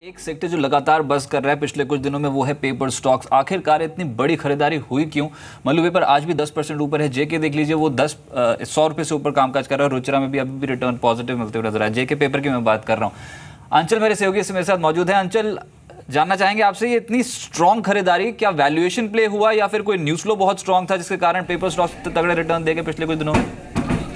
एक सेक्टर जो लगातार बस कर रहा है पिछले कुछ दिनों में वो है पेपर स्टॉक्स। आखिरकार इतनी बड़ी खरीदारी हुई क्यों? मल्लू पेपर आज भी 10% ऊपर है। जेके देख लीजिए वो 100 रुपये से ऊपर कामकाज कर रहा है। रुचिरा में भी अभी भी रिटर्न पॉजिटिव मिलते हुए नजर आ रहा है। जेके पेपर की मैं बात कर रहा हूँ। अंचल मेरे सहयोगी से मेरे साथ मौजूद है। अंचल, जानना चाहेंगे आपसे, ये इतनी स्ट्रॉन्ग खरीदारी क्या वैल्यूएशन प्ले हुआ या फिर कोई न्यूज फ्लो बहुत स्ट्रॉन्ग था जिसके कारण पेपर स्टॉक्स तगड़े रिटर्न देंगे पिछले कुछ दिनों में?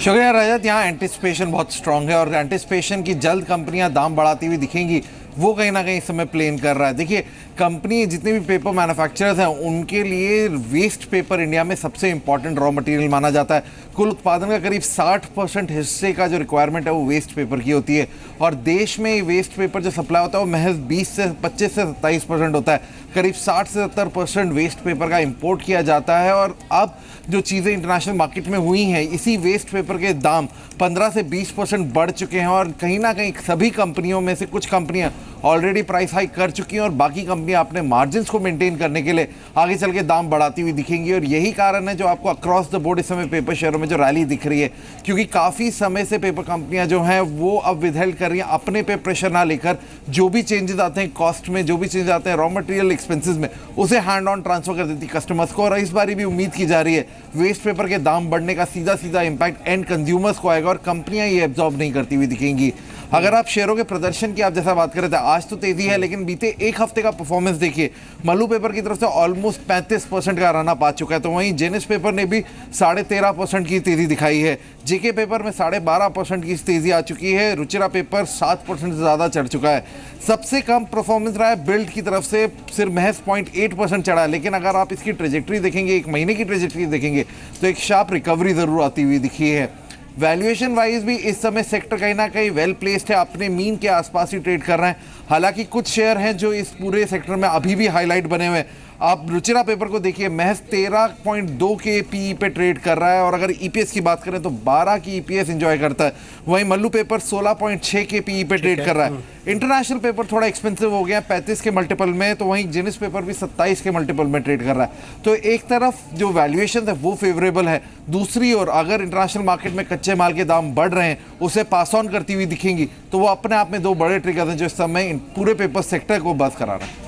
शुक्रिया रजत। यहाँ एंटिसिपेशन बहुत स्ट्रांग है और एंटिसिपेशन की जल्द कंपनियां दाम बढ़ाती हुई दिखेंगी, वो कहीं ना कहीं इस समय प्लेन कर रहा है। देखिए, कंपनी जितने भी पेपर मैन्युफैक्चरर्स हैं उनके लिए वेस्ट पेपर इंडिया में सबसे इंपॉर्टेंट रॉ मटेरियल माना जाता है। कुल उत्पादन का करीब 60% हिस्से का जो रिक्वायरमेंट है वो वेस्ट पेपर की होती है और देश में वेस्ट पेपर जो सप्लाई होता है वो महज 25 से 27% होता है। करीब 60 से 70% वेस्ट पेपर का इंपोर्ट किया जाता है और अब जो चीज़ें इंटरनेशनल मार्केट में हुई हैं, इसी वेस्ट पेपर के दाम 15 से 20% बढ़ चुके हैं और कहीं ना कहीं सभी कंपनियों में से कुछ कंपनियां ऑलरेडी प्राइस हाइक कर चुकी हैं और बाकी कंपनियां अपने मार्जिन्स को मेंटेन करने के लिए आगे चल के दाम बढ़ाती हुई दिखेंगी। और यही कारण है जो आपको अक्रॉस द बोर्ड इस समय पेपर शेयरों में जो रैली दिख रही है, क्योंकि काफ़ी समय से पेपर कंपनियां जो हैं वो अब विदहेल्ड कर रही हैं अपने पे प्रेशर ना लेकर। जो भी चेंजेस आते हैं कॉस्ट में, जो भी चेंजेस आते हैं रॉ मटेरियल एक्सपेंसेस में, उसे हैंड ऑन ट्रांसफर कर देती कस्टमर्स को। और इस बार भी उम्मीद की जा रही है वेस्ट पेपर के दाम बढ़ने का सीधा सीधा इंपैक्ट एंड कंज्यूमर्स को आएगा और कंपनियां ये एब्जॉर्ब नहीं करती हुई दिखेंगी। अगर आप शेयरों के प्रदर्शन की आप जैसा बात कर रहे थे, आज तो तेजी है लेकिन बीते एक हफ्ते का परफॉर्मेंस देखिए, मल्लू पेपर की तरफ से ऑलमोस्ट 35% का रन अप आ चुका है। तो वहीं जेनिस पेपर ने भी 13.5% की तेजी दिखाई है। जेके पेपर में 12.5% की तेजी आ चुकी है। रुचिरा पेपर 7% से ज़्यादा चढ़ चुका है। सबसे कम परफॉर्मेंस रहा है बिल्ड की तरफ से, सिर्फ महज 0.8% चढ़ा है। लेकिन अगर आप इसकी ट्रेजेक्ट्री देखेंगे, एक महीने की ट्रेजेक्ट्री देखेंगे, तो एक शार्प रिकवरी ज़रूर आती हुई दिखी है। वैल्यूएशन वाइज भी इस समय सेक्टर कहीं ना कहीं वेल प्लेस्ड है, अपने मीन के आसपास ही ट्रेड कर रहे हैं। हालांकि कुछ शेयर हैं जो इस पूरे सेक्टर में अभी भी हाईलाइट बने हुए हैं। आप रुचिरा पेपर को देखिए, महज 13.2 के पीई पे ट्रेड कर रहा है और अगर ईपीएस की बात करें तो 12 की ईपीएस एंजॉय करता है। वहीं मल्लू पेपर 16.6 के पीई पे ट्रेड कर रहा है। इंटरनेशनल पेपर थोड़ा एक्सपेंसिव हो गया 35 के मल्टीपल में, तो वहीं जेनिस पेपर भी 27 के मल्टीपल में ट्रेड कर रहा है। तो एक तरफ जो वैल्यूएशन है वो फेवरेबल है, दूसरी ओर अगर इंटरनेशनल मार्केट में कच्चे माल के दाम बढ़ रहे हैं, उसे पास ऑन करती हुई दिखेंगी, तो वो अपने आप में दो बड़े ट्रिगर्स हैं जो इस समय पूरे पेपर सेक्टर को बस करा रहे हैं।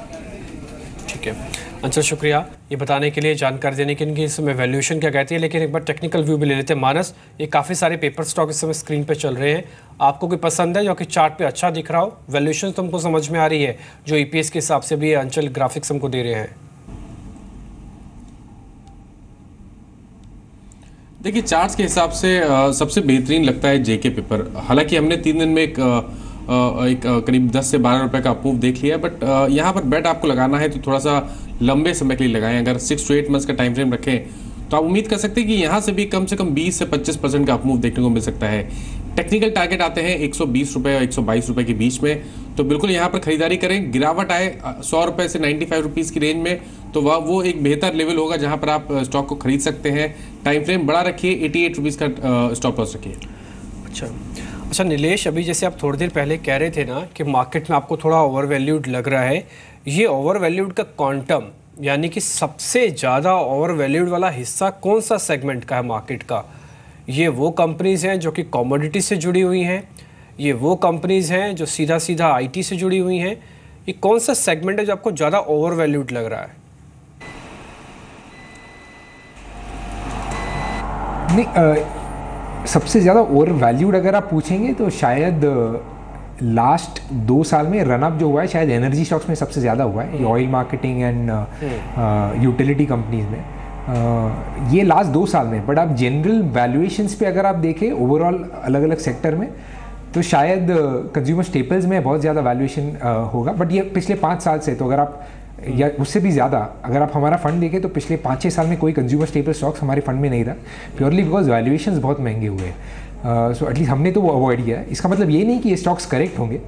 ठीक है अंचल, शुक्रिया ये बताने के लिए, जानकारी देने के लिए इस समय वैल्यूएशन क्या कहती है। लेकिन एक बार टेक्निकल व्यू भी ले लेते हैं। मानस, ये काफ़ी सारे पेपर स्टॉक इस समय स्क्रीन पे चल रहे हैं, आपको कोई पसंद है जो कि चार्ट पे अच्छा दिख रहा हो? वैल्यूएशन तुमको समझ में आ रही है जो ईपीएस के हिसाब से भी अंचल ग्राफिक्स हमको दे रहे हैं? देखिए, चार्ट्स के हिसाब से सबसे बेहतरीन लगता है जेके पेपर। हालांकि हमने 3 दिन में एक करीब 10 से 12 रुपए का अप्रूव देख लिया है, बट यहाँ पर बेट आपको लगाना है तो थोड़ा सा लंबे समय के लिए लगाएं। अगर 6 to 8 मंथ्स का टाइम फ्रेम रखें तो आप उम्मीद कर सकते हैं कि यहाँ से भी कम 20 से 25% का अप्रूव देखने को मिल सकता है। टेक्निकल टारगेट आते हैं 120 रुपये और 122 रुपये के बीच में, तो बिल्कुल यहाँ पर खरीदारी करें। गिरावट आए 100 रुपये से 95 रुपीज़ की रेंज में, तो वह वो एक बेहतर लेवल होगा जहाँ पर आप स्टॉक को खरीद सकते हैं। टाइम फ्रेम बड़ा रखिए, 88 रुपीज़ का स्टॉप लॉस रखिए। अच्छा नीलेश, अभी जैसे आप थोड़ी देर पहले कह रहे थे ना कि मार्केट में आपको थोड़ा ओवर वैल्यूड लग रहा है, ये ओवर वैल्यूड का क्वांटम यानी कि सबसे ज़्यादा ओवर वैल्यूड वाला हिस्सा कौन सा सेगमेंट का है मार्केट का? ये वो कंपनीज़ हैं जो कि कमोडिटी से जुड़ी हुई हैं, ये वो कंपनीज़ हैं जो सीधा सीधा आईटी से जुड़ी हुई हैं, ये कौन सा सेगमेंट है जो आपको ज़्यादा ओवर वैल्यूड लग रहा है? नहीं, सबसे ज़्यादा ओवर वैल्यूड अगर आप पूछेंगे तो शायद लास्ट 2 साल में रनअप जो हुआ है शायद एनर्जी स्टॉक्स में सबसे ज़्यादा हुआ है, oil marketing and utility companies में, ये लास्ट 2 साल में। बट आप जनरल वैल्यूएशंस पे अगर आप देखें ओवरऑल अलग अलग सेक्टर में, तो शायद कंज्यूमर स्टेपल्स में बहुत ज़्यादा वैल्यूएशन होगा। बट ये पिछले 5 साल से, तो अगर आप या उससे भी ज़्यादा अगर आप हमारा फंड देखें तो पिछले 5-6 साल में कोई कंज्यूमर स्टेपल स्टॉक्स हमारे फंड में नहीं रहा, प्योरली बिकॉज वैल्यूएशंस बहुत महंगे हुए हैं। सो एटलीस्ट हमने तो वो अवॉइड किया है। इसका मतलब ये नहीं कि ये स्टॉक्स करेक्ट होंगे,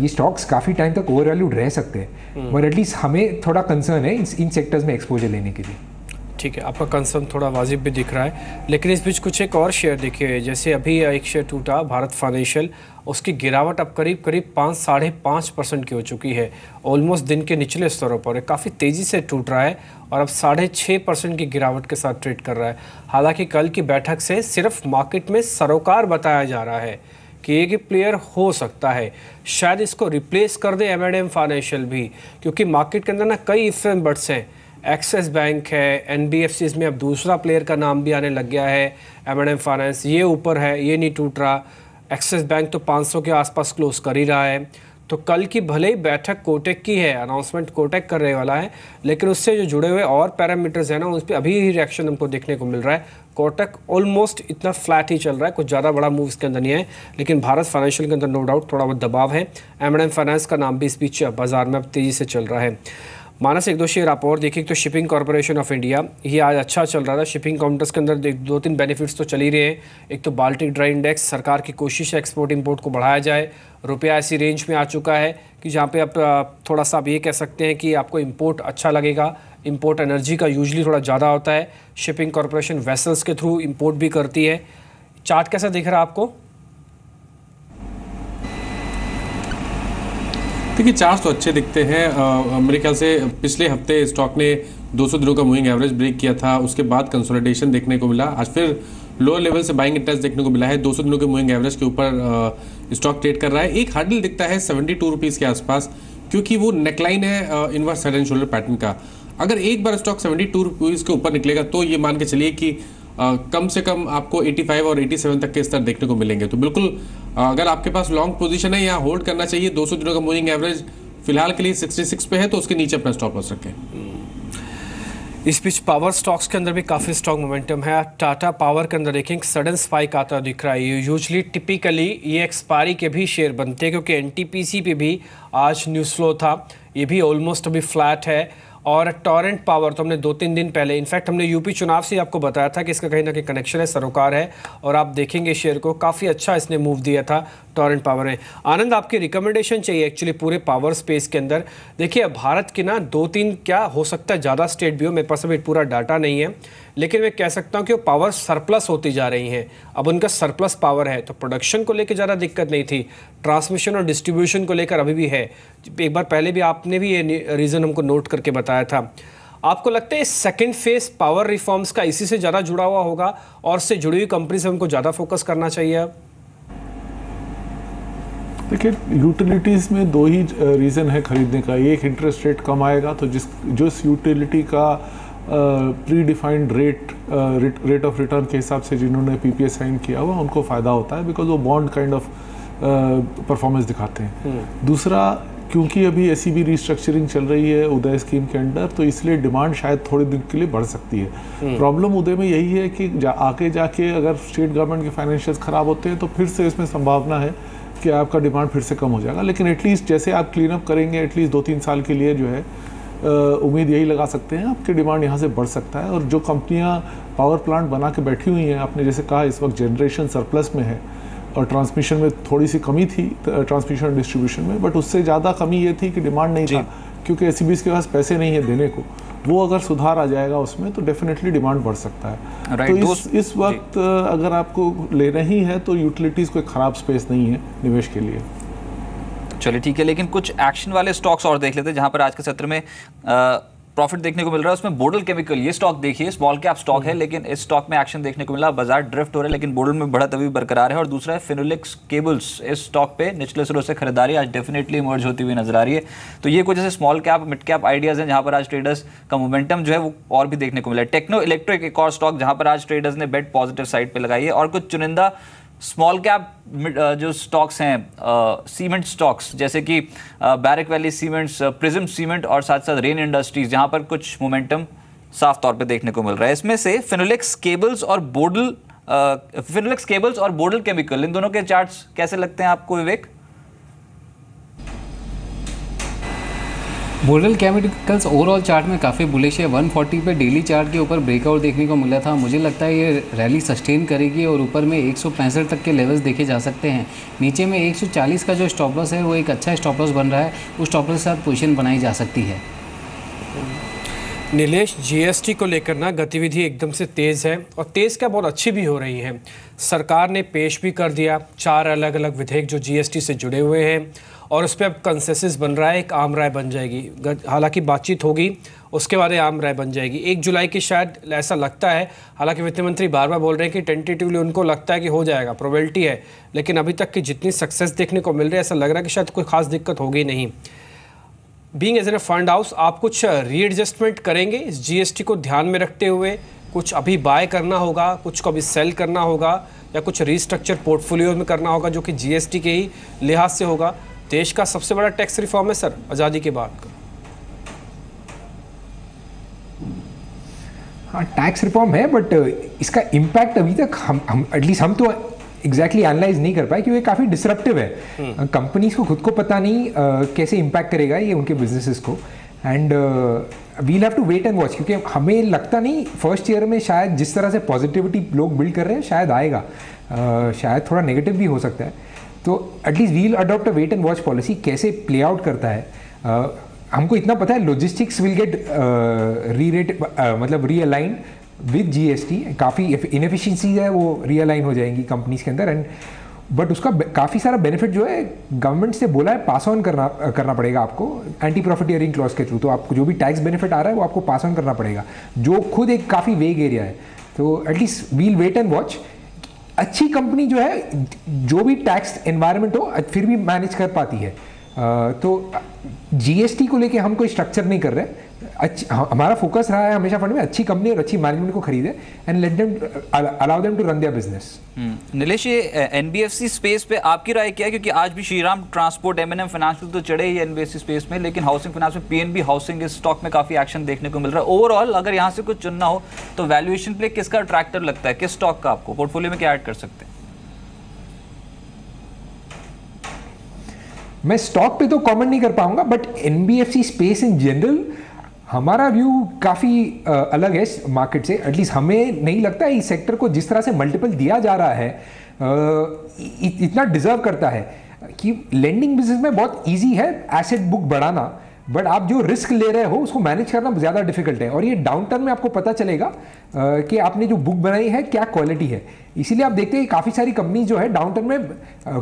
ये स्टॉक्स काफ़ी टाइम तक ओवर वैल्यूड रह सकते हैं, बट एटलीस्ट हमें थोड़ा कंसर्न है इन सेक्टर्स में एक्सपोजर लेने के लिए। ठीक है, आपका कंसर्न थोड़ा वाजिब भी दिख रहा है। लेकिन इस बीच कुछ एक और शेयर देखिए, जैसे अभी एक शेयर टूटा भारत फाइनेंशियल, उसकी गिरावट अब करीब 5-5.5% की हो चुकी है, ऑलमोस्ट दिन के निचले स्तरों पर है, काफ़ी तेज़ी से टूट रहा है और अब 6.5% की गिरावट के साथ ट्रेड कर रहा है। हालांकि कल की बैठक से सिर्फ मार्केट में सरोकार बताया जा रहा है कि एक प्लेयर हो सकता है शायद इसको रिप्लेस कर दे M&M फाइनेंशियल भी, क्योंकि मार्केट के अंदर ना कई इफ बट्स हैं। एक्सिस बैंक है, NBFCs में अब दूसरा प्लेयर का नाम भी आने लग गया है, M&M फाइनेंस, ये ऊपर है, ये नहीं टूट रहा। एक्सिस बैंक तो 500 के आसपास क्लोज कर ही रहा है। तो कल की भले ही बैठक कोटक की है, अनाउंसमेंट कोटक करने वाला है, लेकिन उससे जो जुड़े हुए और पैरामीटर्स हैं ना, उस पर अभी ही रिएक्शन हमको देखने को मिल रहा है। कोटक ऑलमोस्ट इतना फ्लैट ही चल रहा है, कुछ ज़्यादा बड़ा मूव इसके अंदर नहीं है, लेकिन भारत फाइनेंशियल के अंदर नो डाउट थोड़ा बहुत दबाव है। M&M फाइनेंस का नाम भी इस बीच बाजार में अब तेज़ी से चल रहा है। मानस, एक दो शेयर आप और देखिए तो शिपिंग कॉर्पोरेशन ऑफ इंडिया, ये आज अच्छा चल रहा था। शिपिंग काउंटर्स के अंदर 2-3 बेनिफिट्स तो चल ही रहे हैं। एक तो बाल्टिक ड्राई इंडेक्स, सरकार की कोशिश है एक्सपोर्ट इंपोर्ट को बढ़ाया जाए, रुपया ऐसी रेंज में आ चुका है कि जहाँ पे आप थोड़ा सा आप ये कह सकते हैं कि आपको इंपोर्ट अच्छा लगेगा। इंपोर्ट एनर्जी का यूजली थोड़ा ज़्यादा होता है। शिपिंग कॉर्पोरेशन वेसल्स के थ्रू इंपोर्ट भी करती है। चार्ट कैसा दिख रहा है आपको? देखिए चार्ट तो अच्छे दिखते हैं। मेरे ख्याल से पिछले हफ्ते स्टॉक ने 200 दिनों का मूविंग एवरेज ब्रेक किया था, उसके बाद कंसोलिडेशन देखने को मिला। आज फिर लोअर लेवल से बाइंग इंटरेस्ट देखने को मिला है। 200 दिनों के मूविंग एवरेज के ऊपर स्टॉक ट्रेड कर रहा है। एक हार्डल दिखता है 72 रुपीज़ के आसपास, क्योंकि वो नेकलाइन है inverse head and shoulder pattern का। अगर एक बार स्टॉक 72 रुपीज़ के ऊपर निकलेगा तो ये मान के चलिए कि कम से कम आपको 85 और 87 तक के स्तर देखने को मिलेंगे। तो बिल्कुल अगर आपके पास लॉन्ग पोजीशन है, यहाँ होल्ड करना चाहिए। 200 दिनों का मूविंग एवरेज फिलहाल के लिए 66 पे है, तो उसके नीचे अपना स्टॉप लॉस रखें। इस बीच पावर स्टॉक्स के अंदर भी काफ़ी स्ट्रॉन्ग मोमेंटम है। टाटा पावर के अंदर देखें सडन स्पाइक आता दिख रहा है। यूजुअली टिपिकली ये एक्सपायरी के भी शेयर बनते हैं, क्योंकि NTPC पे भी आज न्यूज़ फ्लो था, ये भी ऑलमोस्ट अभी फ्लैट है। और टॉरेंट पावर तो हमने 2-3 दिन पहले, इनफैक्ट हमने यूपी चुनाव से आपको बताया था कि इसका कहीं ना कहीं कनेक्शन है, सरोकार है, और आप देखेंगे शेयर को काफ़ी अच्छा इसने मूव दिया था टॉरेंट पावर ने। आनंद, आपकी रिकमेंडेशन चाहिए एक्चुअली पूरे पावर स्पेस के अंदर। देखिए भारत के ना 2-3 क्या हो सकता है ज़्यादा स्टेट भी हो, मेरे पास अभी पूरा डाटा नहीं है, लेकिन मैं कह सकता हूँ कि वो पावर सरप्लस होती जा रही हैं। अब उनका सरप्लस पावर है, तो प्रोडक्शन को लेकर ज़्यादा दिक्कत नहीं थी, ट्रांसमिशन और डिस्ट्रीब्यूशन को लेकर अभी भी है। एक बार पहले भी आपने भी ये रीज़न हमको नोट करके बताया था। आपको लगता है सेकंड फेज पावर रिफॉर्म्स का इसी से ज़्यादा जुड़ा हुआ होगा, और से जुड़ी हुई कंपनी से हमको ज़्यादा फोकस करना चाहिए? अब देखिए यूटिलिटीज़ में 2 ही रीज़न है खरीदने का। एक, इंटरेस्ट रेट कम आएगा, तो जिस यूटिलिटी का pre defined rate of return के हिसाब से जिन्होंने PPA साइन किया हुआ उनको फ़ायदा होता है, बिकॉज वो बॉन्ड काइंड ऑफ परफॉर्मेंस दिखाते हैं। दूसरा, क्योंकि अभी SEB रीस्ट्रक्चरिंग चल रही है उदय स्कीम के अंडर, तो इसलिए डिमांड शायद थोड़े दिन के लिए बढ़ सकती है। प्रॉब्लम उदय में यही है कि आगे जाके अगर स्टेट गवर्नमेंट के फाइनेंशियल्स ख़राब होते हैं तो फिर से इसमें संभावना है कि आपका डिमांड फिर से कम हो जाएगा। लेकिन एटलीस्ट जैसे आप क्लीन अप करेंगे, एटलीस्ट 2-3 साल के लिए जो है उम्मीद यही लगा सकते हैं आपके डिमांड यहाँ से बढ़ सकता है। और जो कंपनियाँ पावर प्लांट बना के बैठी हुई हैं, आपने जैसे कहा इस वक्त जनरेशन सरप्लस में है और ट्रांसमिशन में थोड़ी सी कमी थी, ट्रांसमिशन और डिस्ट्रीब्यूशन में, बट उससे ज़्यादा कमी ये थी कि डिमांड नहीं था, क्योंकि SEBs के पास पैसे नहीं है देने को। वो अगर सुधार आ जाएगा उसमें तो डेफिनेटली डिमांड बढ़ सकता है। तो इस वक्त अगर आपको लेना ही है तो यूटिलिटीज़ कोई ख़राब स्पेस नहीं है निवेश के लिए। चलिए ठीक है, लेकिन कुछ एक्शन वाले स्टॉक्स और देख लेते हैं जहां पर आज के सत्र में प्रॉफिट देखने को मिल रहा है। उसमें बोडल केमिकल, ये स्टॉक देखिए स्मॉल कैप स्टॉक है, लेकिन इस स्टॉक में एक्शन देखने को मिला, बाजार ड्रिफ्ट हो रहा है, लेकिन बोडल में बढ़त अभी बरकरार है। और दूसरा है फिनोलेक्स केबल्स, इस स्टॉक पे निचले स्रोत से खरीदारी आज डेफिनेटली इमर्ज होती हुई नजर आ रही है। तो ये कुछ ऐसे small cap mid cap ideas हैं जहां पर आज ट्रेडर्स का मोमेंटम जो है वो और भी देखने को मिला है। टेक्नो इलेक्ट्रिक एक और स्टॉक जहां पर आज ट्रेडर्स ने बेट पॉजिटिव साइड पे लगाई है। और कुछ चुनिंदा स्मॉल कैप जो स्टॉक्स हैं, सीमेंट स्टॉक्स जैसे कि barrack valley cements, prism cement और साथ साथ रेन इंडस्ट्रीज, जहां पर कुछ मोमेंटम साफ तौर पे देखने को मिल रहा है। इसमें से फिनोलेक्स केबल्स और बोडल केमिकल, इन दोनों के चार्ट्स कैसे लगते हैं आपको विवेक? बोडल केमिकल्स ओवरऑल चार्ट में काफ़ी बुलिश है। 140 पे डेली चार्ट के ऊपर ब्रेकआउट देखने को मिला था। मुझे लगता है ये रैली सस्टेन करेगी और ऊपर में 165 तक के लेवल्स देखे जा सकते हैं। नीचे में 140 का जो स्टॉप लॉस है वो एक अच्छा स्टॉप लॉस बन रहा है, उस स्टॉप लॉस के साथ पोजीशन बनाई जा सकती है। नीलेश, GST को लेकर ना गतिविधि एकदम से तेज़ है, और तेज़ क्या बहुत अच्छी भी हो रही है। सरकार ने पेश भी कर दिया 4 अलग अलग विधेयक जो GST से जुड़े हुए हैं, और उस पर अब कंसेंसस बन रहा है, एक आम राय बन जाएगी। हालांकि बातचीत होगी, उसके बाद आम राय बन जाएगी 1 जुलाई की, शायद ऐसा लगता है। हालांकि वित्त मंत्री बार बार बोल रहे हैं कि टेंटेटिवली उनको लगता है कि हो जाएगा, प्रोबेबिलिटी है, लेकिन अभी तक की जितनी सक्सेस देखने को मिल रही है ऐसा लग रहा है कि शायद कोई खास दिक्कत होगी नहीं। Being as a fund house, आप कुछ रीएडजस्टमेंट करेंगे इस जीएसटी को ध्यान में रखते हुए? कुछ अभी बाय करना होगा, कुछ को अभी सेल करना होगा, या कुछ रीस्ट्रक्चर पोर्टफोलियो में करना होगा जो कि जीएसटी के ही लिहाज से होगा? देश का सबसे बड़ा टैक्स रिफॉर्म है सर आज़ादी के बाद का। हाँ, टैक्स रिफॉर्म है, बट इसका इम्पैक्ट अभी तक हम एटलीस्ट हम तो एग्जैक्टली एनालाइज नहीं कर पाए, क्योंकि काफ़ी डिसरप्टिव है। कंपनीज को खुद को पता नहीं कैसे इम्पैक्ट करेगा ये उनके बिजनेसेस को, and we'll have to wait and watch, क्योंकि हमें लगता नहीं फर्स्ट ईयर में शायद जिस तरह से पॉजिटिविटी लोग बिल्ड कर रहे हैं शायद आएगा, शायद थोड़ा नेगेटिव भी हो सकता है। तो at least we'll adopt a wait and watch policy, कैसे प्ले आउट करता है। हमको इतना पता है लॉजिस्टिक्स विल गेट री-रेट, मतलब रीअलाइन विद जीएसटी, काफ़ी इनएफिशिएंसीज है वो रीअलाइन हो जाएंगी कंपनीज के अंदर, एंड बट उसका काफ़ी सारा बेनिफिट जो है गवर्नमेंट से बोला है पास ऑन करना पड़ेगा आपको एंटी प्रॉफिटियरिंग क्लॉज के थ्रू। तो आपको जो भी टैक्स बेनिफिट आ रहा है वो आपको पास ऑन करना पड़ेगा, जो खुद एक काफ़ी वेग एरिया है। तो at least we'll wait and watch. अच्छी कंपनी जो है जो भी टैक्स एनवायरनमेंट हो फिर भी मैनेज कर पाती है। तो जीएसटी को लेके हम कोई स्ट्रक्चर नहीं कर रहे। हमारा फोकस रहा है हमेशा फंड में अच्छी कंपनी और अच्छी मैनेजमेंट को खरीदे and let them allow them to run their business. Nilesh, ये एनबीएफसी स्पेस पे आपकी राय क्या है? क्योंकि आज भी श्रीराम ट्रांसपोर्ट, एमएनएम फाइनेंस तो चढ़े ही एनबीएफसी स्पेस में, लेकिन हाउसिंग फाइनेंस में पीएनबी हाउसिंग इस स्टॉक में काफी एक्शन देखने को मिल रहा है। ओवरऑल अगर यहाँ से कुछ चुनना हो तो वैल्यूएशन प्ले किसका अट्रैक्टर लगता है, किस स्टॉक का आपको पोर्टफोलियो में क्या ऐड कर सकते हैं? मैं स्टॉक पे तो कमेंट नहीं कर पाऊंगा, but NBFC space in general हमारा व्यू काफ़ी अलग है मार्केट से। एटलीस्ट हमें नहीं लगता इस सेक्टर को जिस तरह से मल्टीपल दिया जा रहा है इतना डिजर्व करता है। कि लेंडिंग बिजनेस में बहुत इजी है एसेट बुक बढ़ाना, बट आप जो रिस्क ले रहे हो उसको मैनेज करना ज़्यादा डिफिकल्ट है, और ये डाउन टर्न में आपको पता चलेगा कि आपने जो बुक बनाई है क्या क्वालिटी है। इसीलिए आप देखते हैं काफ़ी सारी कंपनी जो है डाउन टर्न में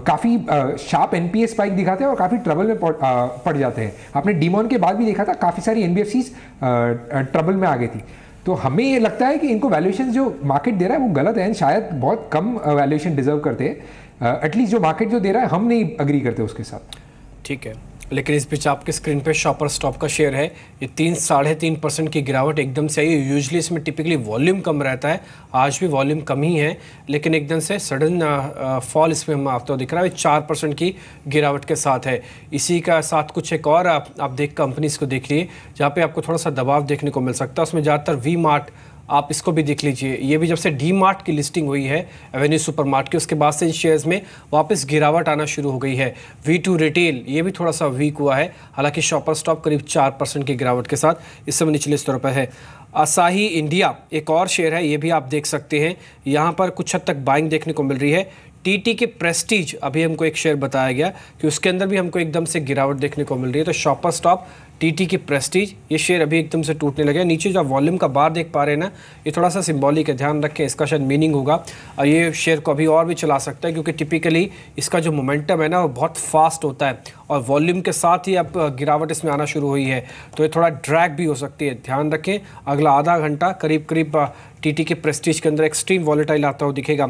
काफ़ी शार्प एनपीए स्पाइक दिखाते हैं और काफ़ी ट्रबल में पड़ जाते हैं। आपने डीमॉन के बाद भी देखा था काफ़ी सारी एनबीएफसीज ट्रबल में आ गई थी। तो हमें ये लगता है कि इनको वैल्यूएशन जो मार्केट दे रहा है वो गलत है, शायद बहुत कम वैल्यूएशन डिजर्व करते हैं। एटलीस्ट जो मार्केट जो दे रहा है हम नहीं अग्री करते उसके साथ। ठीक है, लेकिन इस बीच आपके स्क्रीन पे शॉपर स्टॉप का शेयर है, ये 3-3.5% की गिरावट एकदम से आई है। यूजुअली इसमें टिपिकली वॉल्यूम कम रहता है, आज भी वॉल्यूम कम ही है, लेकिन एकदम से सडन फॉल इसमें हम आपको दिख रहा है 4% की गिरावट के साथ है। इसी का साथ कुछ एक और आप देख कंपनीज को देख लीजिए जहाँ पे आपको थोड़ा सा दबाव देखने को मिल सकता है। उसमें ज़्यादातर वी मार्ट, आप इसको भी देख लीजिए, ये भी जब से डी मार्ट की लिस्टिंग हुई है एवेन्यू सुपर मार्ट की, उसके बाद से शेयर्स में वापस गिरावट आना शुरू हो गई है। V2 रिटेल ये भी थोड़ा सा वीक हुआ है, हालांकि शॉपर स्टॉप करीब 4% की गिरावट के साथ इस समय निचले स्तर पर है। असाही इंडिया एक और शेयर है, ये भी आप देख सकते हैं, यहाँ पर कुछ हद तक बाइंग देखने को मिल रही है। टीटी के प्रेस्टीज अभी हमको एक शेयर बताया गया कि उसके अंदर भी हमको एकदम से गिरावट देखने को मिल रही है। तो शॉपर स्टॉप, टीटी की प्रेस्टीज, ये शेयर अभी एकदम से टूटने लगे। नीचे जो वॉल्यूम का बार देख पा रहे हैं ना, ये थोड़ा सा सिंबॉलिक है, ध्यान रखें, इसका शायद मीनिंग होगा और ये शेयर को अभी और भी चला सकता है, क्योंकि टिपिकली इसका जो मोमेंटम है ना वो बहुत फास्ट होता है और वॉल्यूम के साथ ही अब गिरावट इसमें आना शुरू हुई है, तो ये थोड़ा ड्रैग भी हो सकती है। ध्यान रखें, अगला आधा घंटा करीब टीटी के प्रेस्टीज के अंदर एक्सट्रीम वॉलेटाइल आता हुआ दिखेगा।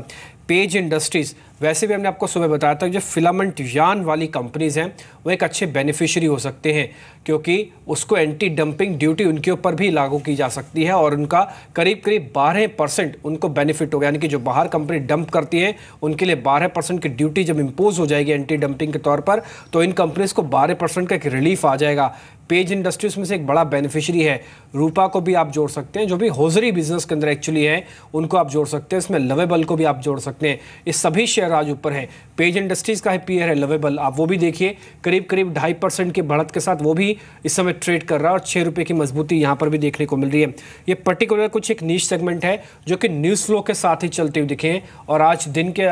पेज इंडस्ट्रीज़, वैसे भी हमने आपको सुबह बताया था जो फिलामेंट यान वाली कंपनीज़ हैं वो एक अच्छे बेनिफिशियरी हो सकते हैं, क्योंकि उसको एंटी डंपिंग ड्यूटी उनके ऊपर भी लागू की जा सकती है और उनका करीब 12% उनको बेनिफिट होगा। यानी कि जो बाहर कंपनी डंप करती है उनके लिए 12% की ड्यूटी जब इम्पोज हो जाएगी एंटी डंपिंग के तौर पर, तो इन कंपनीज़ को 12% का एक रिलीफ आ जाएगा। पेज इंडस्ट्रीज में से एक बड़ा बेनिफिशियरी है। रूपा को भी आप जोड़ सकते हैं, जो भी होजरी बिजनेस के अंदर एक्चुअली है उनको आप जोड़ सकते हैं। इसमें लवेबल को भी आप जोड़ सकते हैं। ये सभी शेयर आज ऊपर हैं। पेज इंडस्ट्रीज का है पीयर है लवेबल, आप वो भी देखिए, करीब 2.5% की बढ़त के साथ वो भी इस समय ट्रेड कर रहा है और 6 रुपये की मजबूती यहाँ पर भी देखने को मिल रही है। ये पर्टिकुलर कुछ एक नीश सेगमेंट है जो कि न्यूज़ फ्लो के साथ ही चलते हुए दिखे और आज दिन के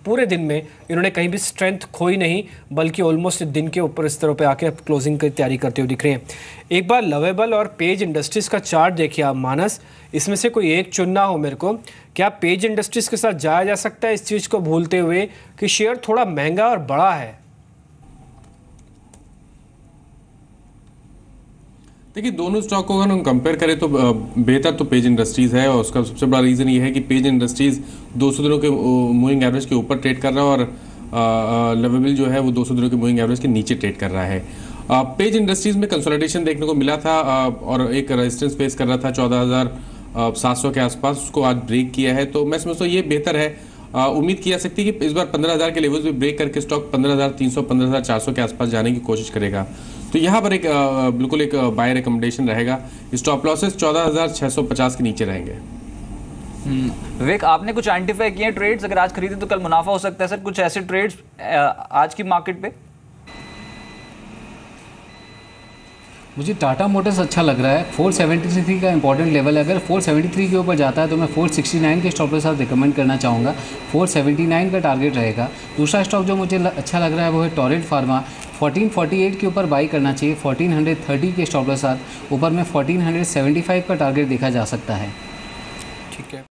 पूरे दिन में इन्होंने कहीं भी स्ट्रेंथ खोई नहीं, बल्कि ऑलमोस्ट दिन के ऊपर इस तरह पे आके क्लोजिंग की तैयारी करते हुए दिख रहे हैं। एक बार लवेबल और पेज इंडस्ट्रीज का चार्ट देखिए आप मानस, इसमें से कोई एक चुनना हो मेरे को, क्या पेज इंडस्ट्रीज के साथ जाया जा सकता है इस चीज़ को भूलते हुए कि शेयर थोड़ा महंगा और बड़ा है? देखिए दोनों स्टॉक को अगर हम कंपेयर करें तो बेहतर तो पेज इंडस्ट्रीज़ है, और उसका सबसे बड़ा रीज़न ये है कि पेज इंडस्ट्रीज़ 200 दिनों के मूविंग एवरेज के ऊपर ट्रेड कर रहा है, और लेवरबिल जो है वो 200 दिनों के मूविंग एवरेज के नीचे ट्रेड कर रहा है। पेज इंडस्ट्रीज़ में कंसोलिडेशन देखने को मिला था, और एक रेजिस्टेंस फेस कर रहा था 14,700 के आसपास, उसको आज ब्रेक किया है। तो मैं समझता हूँ ये बेहतर है। उम्मीद की जा सकती है कि इस बार 15,000 के लेवल्स भी ब्रेक करके स्टॉक 15,300 15,400 के आसपास जाने की कोशिश करेगा। तो यहाँ पर एक बिल्कुल एक बाय रिकमेंडेशन रहेगा। स्टॉप लॉसेस 14,650 के नीचे रहेंगे। विवेक, आपने कुछ आइडेंटिफाई किए ट्रेड्स, अगर आज खरीदे तो कल मुनाफा हो सकता है सर, कुछ ऐसे ट्रेड्स आज की मार्केट पे? मुझे टाटा मोटर्स अच्छा लग रहा है। 473 का इंपॉर्टेंट लेवल है, अगर 473 के ऊपर जाता है तो मैं 469 के स्टॉप के साथ रिकमेंड करना चाहूँगा। 479 का टारगेट रहेगा। दूसरा स्टॉक जो मुझे अच्छा लग रहा है वो है टोरेंट फार्मा। 1448 के ऊपर बाई करना चाहिए। 1430 के स्टॉप के साथ ऊपर में 1475 का टारगेट देखा जा सकता है। ठीक है।